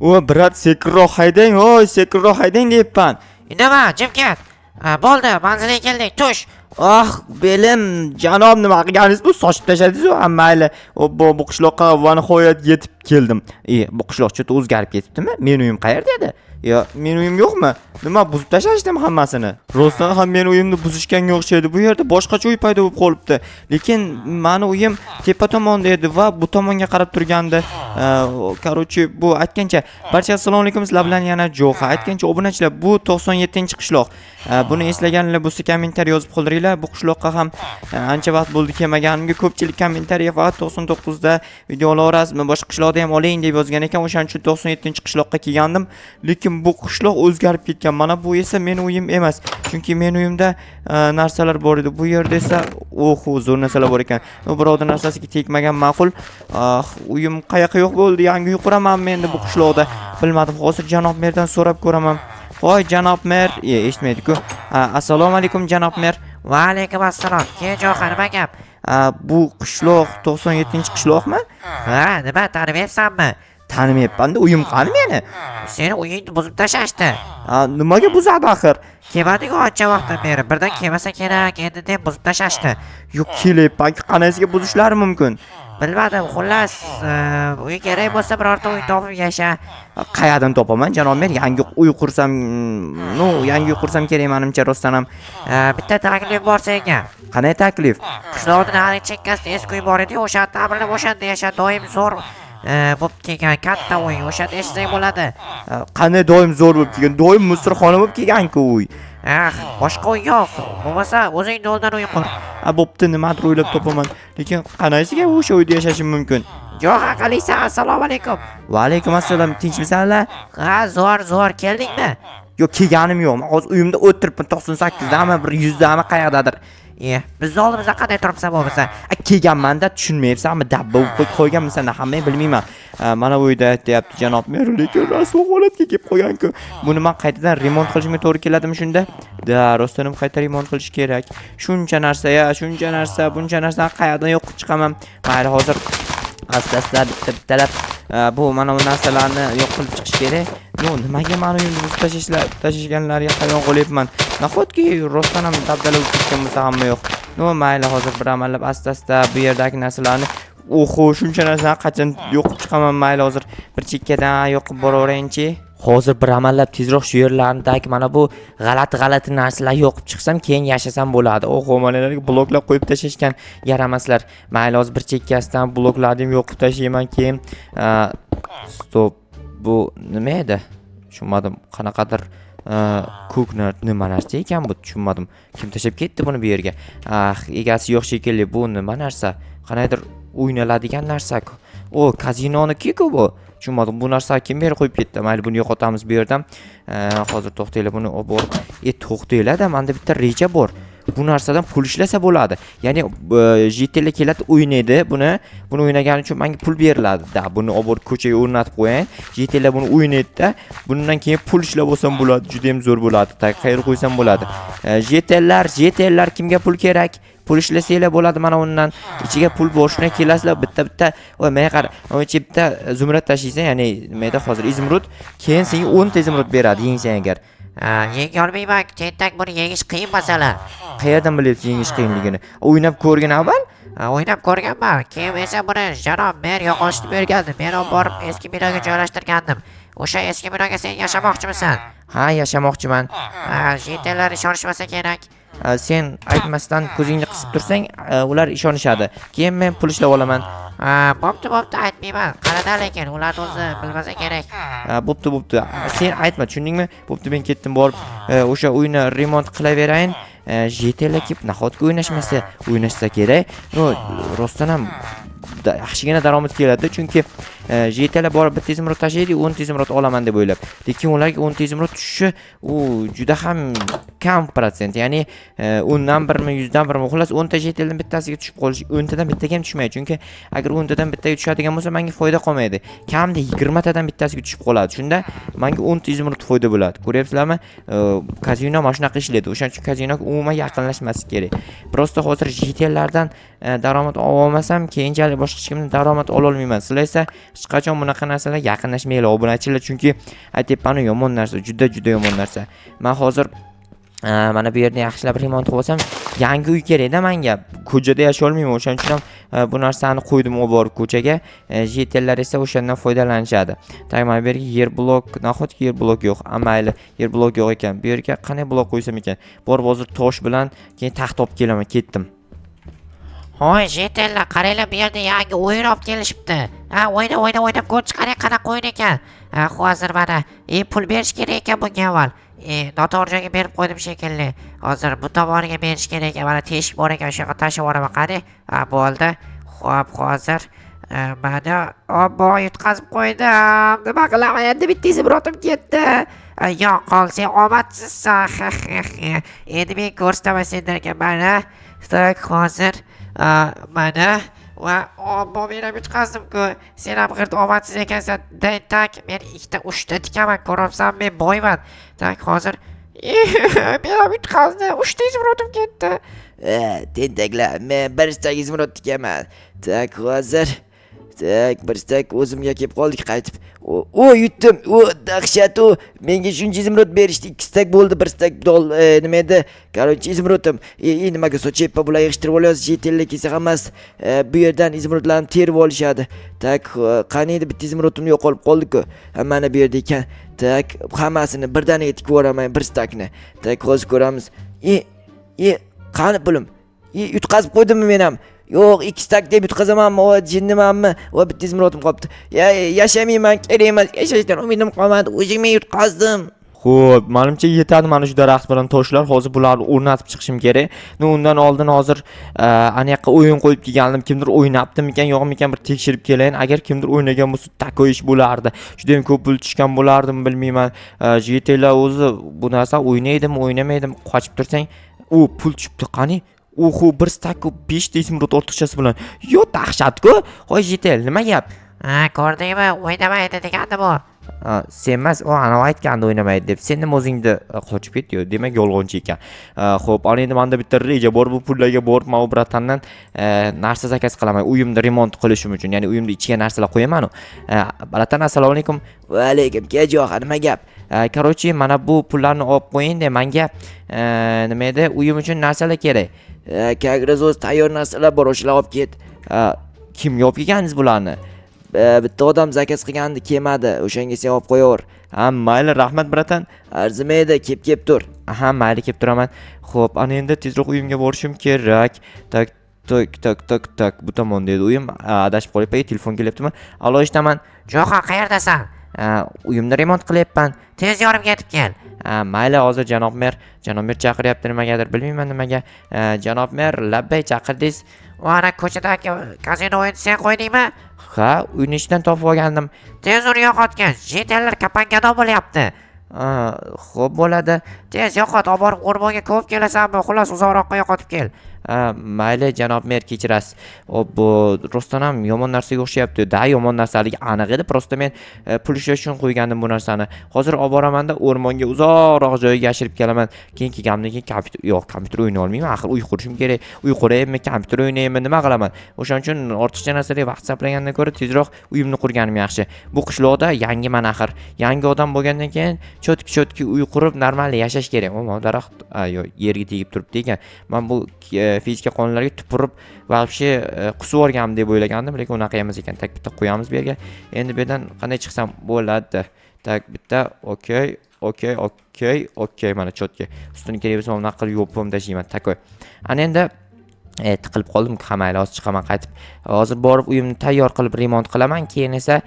O brat sekinroq haydang, sekinroq haydang deyapman. Indama, jim ket. Bo'ldi, manzilga keldik. Tush. Ah, belim, janob, nima qilganingiz bu? Sochib tashladingiz-ku. Mayli. Bu qishloqqa va nihoyat yetib keldim. Bu qishloq chet o'zgarib ketibdimi? Men uyim qayerda edi? Yo, men uyim yo'qmi? Nima buzib tashlashdimi hammasini? Rostdan ham men uyimni buzishganga o'xshaydi. Bu yerda boshqacha uy paydo bo'lib qolibdi. Lekin meni uyim tepa tomonda edi va bu tomonga qarab turgandi. Короче, bu aytgancha, barcha assalomu alaykum, sizlar bilan yana Jo'xa. Aytgancha, obunachilar, bu 97-qishloq. Buni eslaganlar bo'lsa kommentariy yozib qoldiringlar. Bu qishloqqa ham ancha vaqt bo'ldi kelmaganimga. Ko'pchilik kommentariy faqat 99da video olasizmi, boshqa qishloqda ham oling deb yozgan ekan. O'shaning uchun 97-qishloqqa kelgandim. Lekin bu qishloq o'zgarib ketgan. Mana bu esa men uyim emas. Chunki men uyimda narsalar bor edi. Bu yerda esa zo'r narsalar bor ekan. Birovning narsasiga tegmagan ma'qul. Uyim qayoqqa yo'q bo'ldi. Yangi uy quraman men endi bu qishloqda. Bilmadim, hozir janob merdan so'rab ko'raman. Voy janob mer, eshitmaydi-ku. Assalomu alaykum janob mer. Va alaykum assalom. Jo'xa, nima gap? Bu qishloq 97-qishloqmi? Ha, nima tanimayapsanmi? Tanimayapman-da, uyim qani meni? Seni uyingni buzib tashlashdi. Nimaga buzadi axir? Kelmadiku ancha vaqtdan beri. Birdan kelmasa kerak endi deb buzib tashlashdi. Yo'q, kelyapman, qanasiga buzishlari mumkin? Bilmadim, xullas, uy kerak bo'lsa birorta uy topib yasha. Qayerdan topaman janob mer? Yangi uy qursam, yangi uy qursam kerak menimcha rostdan ham. Bitta taklif bor senga. Qanday taklif? Qishloqning hali chekkasida eski uy bor edi, o'shani ta'mirlab o'shanda yasha, doim zo'r bo'lib kelgan katta uy, o'shanda yashasang bo'ladi. Qanday doim zo'r bo'lib kelgan? Doim musirxona bo'lib kelgan-ku uy. Boshqa uy yo'q. Bo'lmasa o'zing yo'ldan uy qur. Bo'pti, nimadir o'ylab topaman. Lekin qanaysiga o'sha uyda yashashim mumkin? Jo'xa, qalaysan? Assalomu alaykum. Va alaykum assalom. Tinchmisanlar? Ha, zo'r, keldingmi? Yo'q, kelganim yo'q. Hozir uyimda o'tiribman 98dami, 100dami qayerdadir. Bizni oldimizda qanday turibsan bo'lmasa? Kelganman-da, tushunmayapsanmi? Dabba qo'yganmisan, hamma bilmayman. Mana bu uyda aytayapti janob mer, lekin rasvo holatga kelib qo'ygan-ku. Buni men qaytadan remont qilishimga to'g'ri keladimi shunda? Da, rostdan ham qayta remont qilish kerak. Shuncha narsa, buncha narsadan qayerdan yo'q chiqaman. Mayli, hozir asta-asta bittalab bu mana bu narsalarni yo'q qilib chiqish kerak. Nimaga meni uyimni buzib tashishganlariga hayron qolyapman. Nahotki rostdan ham dabdala bo'lib ketgan bo'lsa hamma yo'q. Mayli, hozir bir amallab asta-asta bu yerdagi narsalarni shuncha narsadan qachon yo'q chiqaman. Mayli, hozir bir chekkadan yo'qib boraveraychi. Hozir bir amallab tezroq shu yerlardagi mana bu g'alati narsalar yo'qib chiqsam, keyin yashasam bo'ladi. Manalarga bloklab qo'yib tashashgan yaramaslar. Mayli, hozir bir chekkasidan bloklarni ham yo'qib tashlayman, keyin stop. Bu nima edi? Tushunmadim. Qanaqadir ko'knar nima narsa ekan bu, tushunmadim. Kim tashab ketdi buni bu yerga? Egasi yo'q shekilli. Bu nima narsa? Qanaydir o'ynaladigan narsa-ku. Kazinoniki-ku bu. Tushunmadim, bu narsa kim berib qo'yib ketdi? Mayli, buni yo'qotamiz bu yerdan. Hozir to'xtaylar, buni olib borib. To'xtaylar-da, menda bitta reja bor. Bu narsadan pul ishlasa bo'ladi. Ya'ni JTL keladi, o'ynaydi buni. Buni o'ynagan uchun menga pul beriladi-da. Buni olib borib ko'chaga o'rnatib qo'ying. JTL buni o'ynaydi-da. Bundan keyin pul ishlab olsam bo'ladi. Juda ham zo'r bo'ladi. Qayerga qo'ysam bo'ladi. JTLlar kimga pul kerak? Pul ishlasanglar bo'ladi, mana undan ichiga pul bor, shundan kelasizlar bitta. Menga qara, o'sha bitta zumrad tashlaysan, ya'ni nimadir hozir izmrud, keyin senga 10 ta izmrud beradi, yengsang agar. Yenga olmayman, tentak buni yengish qiyin masala. Qayerdan bilyapsiz yengish qiyinligini? O'ynab ko'rgan avval? O'ynab ko'rganman. Keyin esa buni janob mer yo'qotishni bergandi. Men olib borib eski binoga joylashtirgandim. O'sha eski binoga sen yashamoqchimisan? Ha, yashamoqchiman. JTLlar ishonishmasa kerak. Sen aytmasdan ko'zingni qisib tursang, ular ishonishadi. Keyin men pul ishlab olaman. Bo'pti, aytmayman. Qarada, lekin ular o'zi bilmasa kerak. Bo'pti. Sen aytma, tushundingmi? Bo'pti, men ketdim borib o'sha uyni remont qilaverayin. JTL kelib nahotki o'ynashsa kerak. Rostdan ham yaxshigina daromad keladi, chunki JTL borib bitta izmrod tashlaydi, 10 izmrod olaman deb o'ylab. Lekin ularga 10 izmrod tushishi u juda ham kam protsent. Ya'ni 10 dan 1mi, 100 dan 1mi, xullas 10 ta JTL dan bittasiga tushib qolish, 10 tadan bittaga ham tushmaydi. Chunki agar 10 tadan bittaga tushadigan bo'lsa, menga foyda qolmaydi. Kamida 20 tadan bittasiga tushib qoladi. Shunda menga 10 izmrod foyda bo'ladi. Ko'ryapsizlarmi? Kazino mana shunaqa ishlaydi. O'shaning uchun kazinoga umuman yaqinlashmaslik kerak. Prosta hozir JTL lardan daromad olmasam, keyinchalik boshqa hech kimdan daromad ola olmayman. Sizlar esa hech qachon bunaqa narsalarga yaqinlashmanglar obunachilar, chunki aytyapman yomon narsa, juda yomon narsa. Men hozir mana bu yerni yaxshilab remont qilib olsam, yangi uy kerak-da menga. Ko'chada yashay olmayman, o'shaning uchun ham bu narsani qo'ydim olib borib ko'chaga. Jetellar esa o'shandan foydalanishadi. Tak, mana bu yerga yer blok, nahotki yer blok yo'q. Mayli, yer blok yo'q ekan. Bu yerga qanday blok qo'ysam ekan? Borib hozir tosh bilan keyin taxt olib kelaman, ketdim. Hoy, jetellar, qaranglar, bu yerda yangi o'yin olib kelishibdi. O'ynab ko'rchi, qarang qanaqa o'yin ekan. Hozir mana pul berish kerak ekan bunga avval. Noto'g'ri joyga berib qo'ydim shekilli. Hozir bu tomoniga berish kerak ekan. Mana teshik bor ekan, o'sha yoqqa tashlab yuboraman, qani. Bo'ldi. Xo'p, hozir mana obbo yutqazib qo'ydim. Nima qilaman endi, bitta zimrotim ketdi. Yo, qolsang omadsizsan. Endi men ko'rsataman senlarga mana. Tak, hozir mana va obbo men ham yutqazdim-ku. Sen ham g'irt omadsiz ekansan. Tak, men 2-3 tikaman, ko'ryapsan, men boyman. Tak, hozir men ham yutqazdim. 3 zimrotim ketdi. Tentaklar, men bir stak zimrot tikaman. Tak, hozir bir stak o'zimga kelib qoldik qaytib. Yutdim. Dahshat, menga shuncha zimrot berishdi. 2 stak bo'ldi, 1 stak nima edi? Короче, zimrotim. Nimaga socheppa bular yig'ishtirib olyapsiz? Jetellik kelsa hammasi bu yerdan zimrotlarni terib olishadi. Tak, qani edi, bitta zimrotim yo'qolib qoldi-ku. Mana bu yerda ekan. Tak, hammasini birdaniga tikib yuboraman, 1 stakni. Tak, hozir ko'ramiz. Qani pulim? Yutqazib qo'ydimmi men ham? Yo'q, 2 stak deb yutqazamanmi? Jinnimanmi? Bitta zimrotim qolibdi. Yashamayman, kerak emas, yashashdan umidim qolmadi. O'zim men yutqazdim. Xo'p, menimcha yetadi mana shu daraxt bilan toshlar. Hozir bularni o'rnatib chiqishim kerak. Undan oldin hozir ana yoqqa o'yin qo'yib kelgandim. Kimdir o'ynabdimikan, yo'qmikan bir tekshirib kelayin. Agar kimdir o'ynagan bo'lsa, takoy ish bo'lardi. Juda ham ko'p pul tushgan bo'lardim, bilmayman. Jetellar o'zi bu narsa o'ynaydimi, o'ynamaydimi, qochib tursang, pul tushibdi. Qani? Oho, 1 stak 5 ta zimrot ortiqchasi bilan. Yo, dahshat-ku. Hoy, Jetel, nima gap? Ko'rdingmi? O'ynamaydi degandi bu. Sen emas, ana aytgandi o'ynamaydi deb. Sen nima o'zingda qochib ketdi-yu, demak yolg'onchi ekan. Xo'p, ana endi menda bitta reja bor. Bu pullarga borib, men bratandan narsa zakaz qilaman. Uyimni remont qilishim uchun, ya'ni uyimda ichiga narsalar qo'yaman-ku. Bratan, assalomu alaykum. Va alaykum, kejoq, nima gap? Короче, mana bu pullarni olib qo'ying-da, menga nima edi? Uyim uchun narsalar kerak. Kagraz o'z tayyor narsalar bor, o'shalarni olib ket. Kim olib kelganingiz bularni? Bitta odam zakaz qilgandi, kelmadi. O'shanga sen olib qo'yaver. Mayli, rahmat bratan. Arzimaydi, kelib tur. Mayli, kelib turaman. Xo'p, ana endi tezroq uyimga borishim kerak. Tak, bu tomonda edi uyim. Adashib qolyapman, telefon kelyaptimi? Alo, eshitaman. Jo'xa, qayerdasan? Uyimni remont qilyapman. Tez yorib ketib kel. Mayli, hozir janob mer chaqiryapti, nimagadir, bilmayman nimaga. Janob mer, labbay chaqirdingiz. Ana ko'chadagi kazino o'yinni sen qo'ydingmi? Ha, uyni ichidan topib olgandim. Tez uni yo'qotgin. Jetellar kapangado bo'lyapti. Xo'p, bo'ladi. Tez yo'qot, olib borib o'rmonga ko'p kelasanmi? Xullas, uzoqroqqa yo'qotib kel. Mayli, janob mer, kechirasiz. Bu rostdan ham yomon narsaga o'xshayapti. Yomon narsaligi aniq edi. Prosta men pul ishlash uchun qo'ygandim bu narsani. Hozir olib boraman-da, o'rmonga uzoqroq joyga yashirib kelaman. Keyin kelganimdan keyin kompyuter o'ynay olmayman. Axir uy qurishim kerak. Uy quraymi, kompyuter o'ynaymi, nima qilaman? O'shaning uchun ortiqcha narsalarga vaqt sarflagandan ko'ra tezroq uyimni qurganim yaxshi. Bu qishloqda yangiman axir. Yangi odam bo'lgandan keyin chotki uy qurib normal yashash kerak. Daraxt yerga tegib turibdi ekan. Men bu fizika qonunlariga tupurib вообще qusib o'rgandim deb o'ylagandim, lekin unaqa emas ekan. Tak, bitta qo'yamiz bu yerga. Endi bu yerdan qanday chiqsam bo'ladi? Tak, bitta, okey, mana chotki. Ustini kerak bo'lsa, unaqa qilib yopib tashlayman. Takoy. Ana endi tiqilib qoldim, mayli, hozir chiqaman qaytib. Hozir borib uyimni tayyor qilib remont qilaman, keyin esa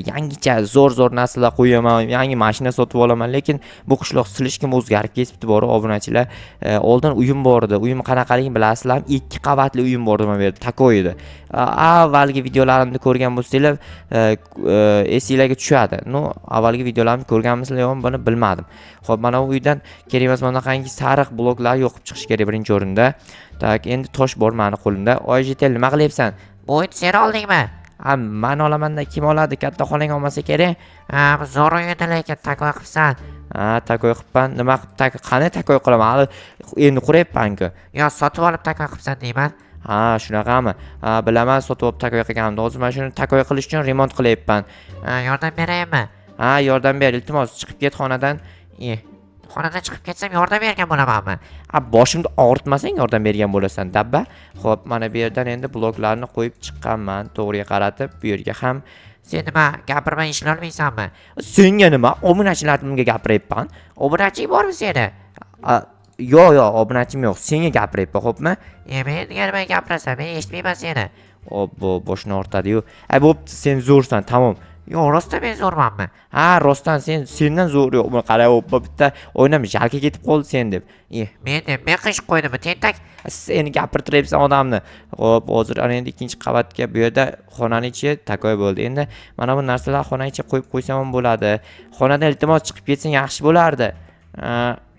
yangicha zo'r narsalar qo'yaman, yangi mashina sotib olaman, lekin bu qishloq silishkim o'zgarib ketibdi, bor obunachilar. Oldin uyim bor edi. Uyim qanaqaligini bilasizlarmi? 2 qavatli uyim bor edi mana bu yerda, takoy edi. Avvalgi videolarimni ko'rgan bo'lsanglar, esingizga tushadi. Avvalgi videolarimni ko'rganmisizlar yo'qmi, buni bilmadim. Xo'p, mana bu uydan kerak emas, bunaqangi sariq bloklar yo'qib chiqish kerak birinchi o'rinda. Tak, endi tosh bor meni qo'limda. Oy, Jetel, nima qilyapsan? Bu uyni sen oldingmi? Men olaman-da, kim oladi? Katta xolang olmasa kerak. Zo'r o'yin lekin takoy qilibsan. Takoy qilibman. Nima qilib qani takoy qilaman? Endi quryapman-ku. Yo, sotib olib takoy qilibsan deyman. Ha, shunaqami? Ha, bilaman, sotib olib takoy qilganimda. Hozir men shuni takoy qilish uchun remont qilyapman. Yordam beraymi? Ha, yordam ber, iltimos, chiqib ket xonadan. Xonadan chiqib ketsam yordam bergan bo'lamanmi? Boshimni og'ritmasang yordam bergan bo'lasan, dabba. Xo'p, mana bu yerdan endi bloklarni qo'yib chiqqanman, to'g'riga qaratib, bu yerga ham. Sen nima gapirmay ishlolmaysanmi? Senga nima? Obunachilarimga gapiryapman. Obunachi bormi seni? Yo'q, obunachim yo'q. Senga gapiryapman, xo'pmi? Men nima gapirasan? Men eshitmayman seni. Obbo, boshni og'ritadi-yu. Bo'pti, sen zo'rsan, tamom. Yo'q, rostdan men zo'rmanmi? Ha, rostdan sendan zo'r yo'q. Buni qara, o'ppa bitta o'ynam jalga ketib qoldi sen deb. Men qish qo'ydimmi, tentak? Seni gapirtiryapsan odamni. Xo'p, hozir ana endi ikkinchi qavatga bu yerda xonani ichi takoy bo'ldi. Endi mana bu narsalar xona ichiga qo'yib qo'ysam ham bo'ladi. Xonadan iltimos chiqib ketsang yaxshi bo'lardi.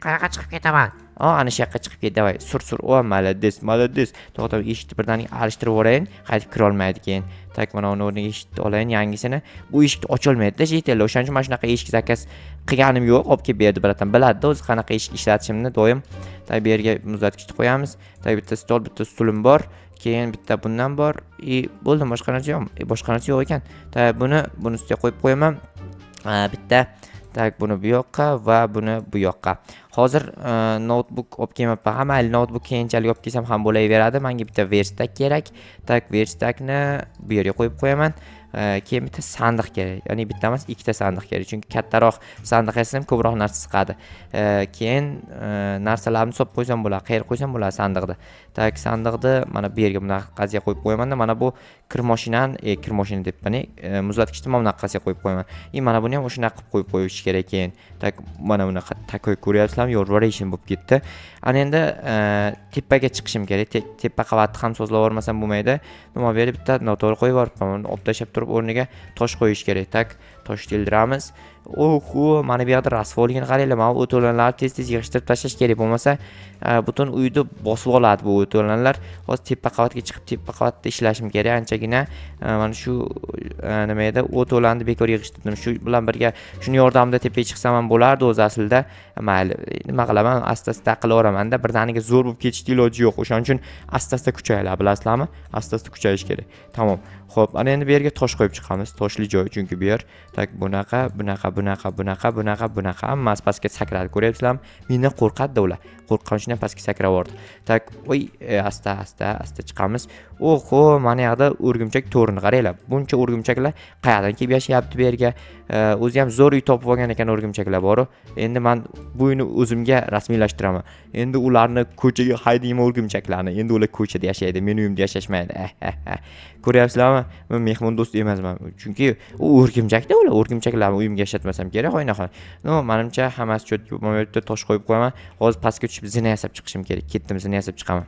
Qayoqqa chiqib ketaman? Ana shu yoqqa chiqib ket, davay. Sur. O, malades. To'xtab, eshikni birdaniga alishtirib o'rayin, qaytib kira olmaydi keyin. Tak, mana uni o'rniga eshikni olayin yangisini. Bu eshikni ocha olmaydi-da, JTL. O'shaning uchun mana shunaqa eshik zakas qilganim yo'q. Olib kelib berdi biratan. Biladi-da o'zi qanaqa eshik ishlatishimni doim. Tak, bu yerga muzlatgichni qo'yamiz. Tak, bitta stol, bitta stulim bor. Keyin bitta bundan bor. Bo'ldi, boshqa narsa yo'qmi? Boshqa narsa yo'q ekan. Tak, buni ustiga qo'yib qo'yaman. Bitta. Tak, buni bu yoqqa va buni bu yoqqa. Hozir notebook olib kelmayapman. Hamma notebook keyinchalik olib kelsam ham bo'laveradi. Menga bitta verstak kerak. Tak, verstakni bu yerga qo'yib qo'yaman. Keyin bitta sandiq kerak. Ya'ni bitta emas, ikkita sandiq kerak. Chunki kattaroq sandiq yasasam ko'proq narsa siqadi. Keyin narsalarni solib qo'ysam bo'ladi. Qayerga qo'ysam bo'ladi sandiqni. Tak, sandiqni mana bu yerga bunaqa qaziya qo'yib qo'yaman-da. Mana bu kir mashina debman. Muzlatgichni mana bunaqasiga qo'yib qo'yaman. Mana buni ham o'shanaqa qilib qo'yib qo'yish kerak keyin. Tak, mana bunaqa takoy ko'ryapsizlarmi? Yorvarayishim bo'lib ketdi. Ana endi tepaga chiqishim kerak. Tepa qavatni ham sozlab yubormasam bo'lmaydi. Nima bu yerda bitta noto'g'ri qo'yib yuboribman. Olib tashlab turib o'rniga tosh qo'yish kerak. Tak, tosh keldiramiz. Oho, mana bu yerda rasvoligini qaranglar. Mana bu o'to'lanlarni tez-tez yig'ishtirib tashlash kerak, bo'lmasa butun uyni bosib oladi bu o'to'lanlar. Hozir tepa qavatga chiqib, tepa qavatda ishlashim kerak. Anchagina mana shu nima edi, o'to'lanni bekor yig'ishtirdim. Shu bilan birga shuni yordamida tepaga chiqsam ham bo'lardi o'zi aslida. Mayli, nima qilaman, asta-asta qilaveraman-da. Birdaniga zo'r bo'lib ketishni iloji yo'q. O'shaning uchun asta-asta kuchaylar, bilasizlarmi? Asta-asta kuchayish kerak. Tamom. Xo'p, ana endi bu yerga tosh qo'yib chiqamiz. Toshli joy, chunki bu yer. Tak, bunaqa. Hammasi pastga sakradi. Ko'ryapsizlarmi? Mendan qo'rqadi-da ular. Qo'rqqan uchun pastga sakrab yubordi. Tak, asta chiqamiz. Oho, mana yoqda o'rgimchak to'rini qaranglar. Buncha o'rgimchaklar qayerdan kelib yashayapti bu yerga? O'zi ham zo'r uy topib olgan ekan o'rgimchaklar bor-ku. Endi men bu uyni o'zimga rasmiylashtiraman. Endi ularni ko'chaga haydayman o'rgimchaklarni. Endi ular ko'chada yashaydi, men uyimda yashashmaydi. Ko'ryapsizlarmi? Men mehmon do'st emasman. Chunki u o'rgimchakda ular, o'rgimchaklarni uyimga yashatmasam kerak, hoynahoy. Menimcha hammasi cho'tki, bu yerda tosh qo'yib qo'yaman. Hozir pastga tushib zina yasab chiqishim kerak. Ketdim, zina yasab chiqaman.